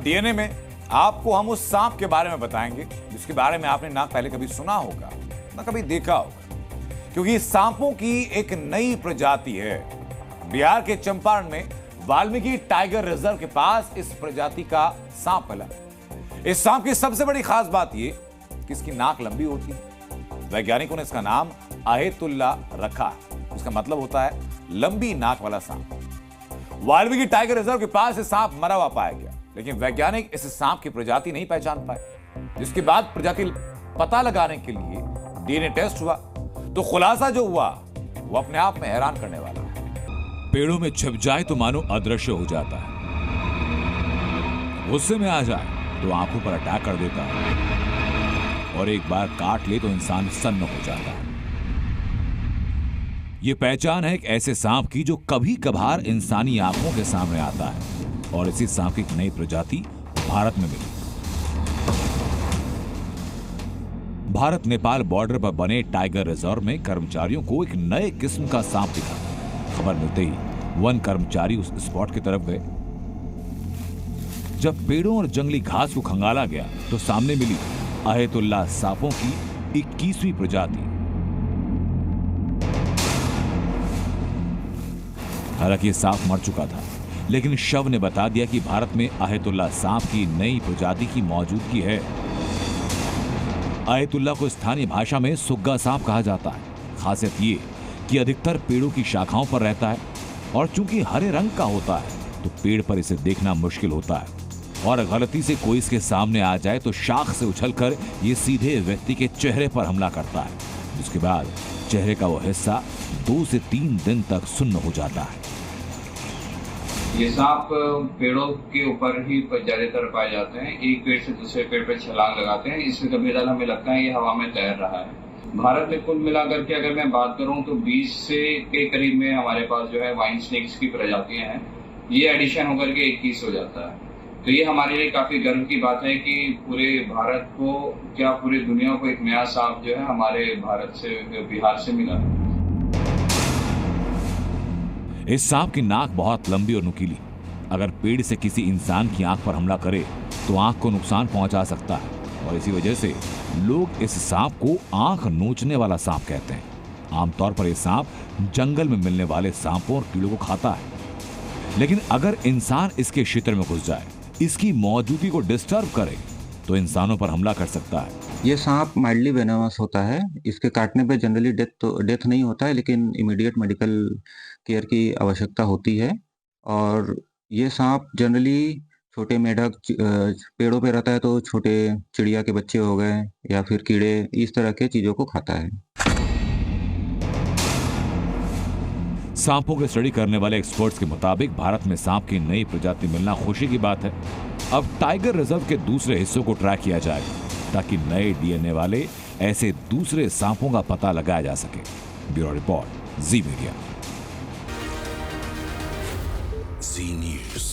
अब डीएनए में आपको हम उस सांप के बारे में बताएंगे जिसके बारे में आपने ना पहले कभी सुना होगा ना कभी देखा होगा, क्योंकि सांपों की एक नई प्रजाति है। बिहार के चंपारण में वाल्मीकि टाइगर रिजर्व के पास इस प्रजाति का सांप मिला। इस सांप की सबसे बड़ी खास बात यह कि इसकी नाक लंबी होती है। वैज्ञानिकों ने इसका नाम अहेतुल्ला रखा है। इसका मतलब होता है लंबी नाक वाला सांप। वाल्मीकि टाइगर रिजर्व के पास ये सांप मरा हुआ पाया गया, लेकिन वैज्ञानिक इस सांप की प्रजाति नहीं पहचान पाए। जिसके बाद प्रजाति पता लगाने के लिए डीएनए टेस्ट हुआ तो खुलासा जो हुआ वो अपने आप में हैरान करने वाला है। पेड़ों में छिप जाए तो मानो अदृश्य हो जाता है, गुस्से में आ जाए तो आंखों पर अटैक कर देता है और एक बार काट ले तो इंसान सन्न हो जाता है। यह पहचान है एक ऐसे सांप की जो कभी कभार इंसानी आंखों के सामने आता है और इसी सांप की एक नई प्रजाति भारत में मिली। भारत नेपाल बॉर्डर पर बने टाइगर रिजर्व में कर्मचारियों को एक नए किस्म का सांप दिखा। खबर मिलते ही वन कर्मचारी उस स्पॉट की तरफ गए। जब पेड़ों और जंगली घास को खंगाला गया तो सामने मिली अहेतुल्ला सांपों की 21वीं प्रजाति। हालांकि यह सांप मर चुका था, लेकिन शव ने बता दिया कि भारत में अहेतुल्ला सांप की नई प्रजाति की मौजूदगी है। अहेतुल्ला को स्थानीय भाषा में सुग्गा सांप कहा जाता है। खासियत ये कि अधिकतर पेड़ों की शाखाओं पर रहता है और चूंकि हरे रंग का होता है तो पेड़ पर इसे देखना मुश्किल होता है और गलती से कोई इसके सामने आ जाए तो शाख से उछलकर ये सीधे व्यक्ति के चेहरे पर हमला करता है, जिसके बाद चेहरे का वो हिस्सा 2 से 3 दिन तक सुन्न हो जाता है। ये सांप पेड़ों के ऊपर ही ज्यादातर पाए जाते हैं। एक पेड़ से दूसरे पेड़ पर छलांग लगाते हैं। इससे कभी ज्यादा हमें लगता है ये हवा में तैर रहा है। भारत में कुल मिलाकर के अगर मैं बात करूं तो 20 से के करीब में हमारे पास जो है वाइन स्नेक्स की प्रजातियां हैं। ये एडिशन होकर के 21 हो जाता है। तो ये हमारे लिए काफी गर्व की बात है कि पूरे भारत को क्या पूरी दुनिया को एक नया सांप जो है हमारे भारत से बिहार से मिला है। इस सांप की नाक बहुत लंबी और नुकीली। अगर पेड़ से किसी इंसान की आंख पर हमला करे तो आंख को नुकसान पहुंचा सकता है और इसी वजह से लोग इस सांप को आंख नोचने वाला सांप कहते हैं। आमतौर पर यह सांप जंगल में मिलने वाले सांपों और कीड़ों को खाता है, लेकिन अगर इंसान इसके क्षेत्र में घुस जाए, इसकी मौजूदगी को डिस्टर्ब करे तो इंसानों पर हमला कर सकता है। ये सांप माइल्डली वेनमस होता है। इसके काटने पे जनरली डेथ नहीं होता है, लेकिन इमीडिएट मेडिकल केयर की आवश्यकता होती है। और ये सांप जनरली छोटे मेढक पेड़ों पे रहता है तो छोटे चिड़िया के बच्चे हो गए या फिर कीड़े, इस तरह के चीजों को खाता है। सांपों की स्टडी करने वाले एक्सपर्ट्स के मुताबिक भारत में सांप की नई प्रजाति मिलना खुशी की बात है। अब टाइगर रिजर्व के दूसरे हिस्सों को ट्रैक किया जाएगा ताकि नए डीएनए वाले ऐसे दूसरे सांपों का पता लगाया जा सके। ब्यूरो रिपोर्ट, जी मीडिया। जी न्यूज़।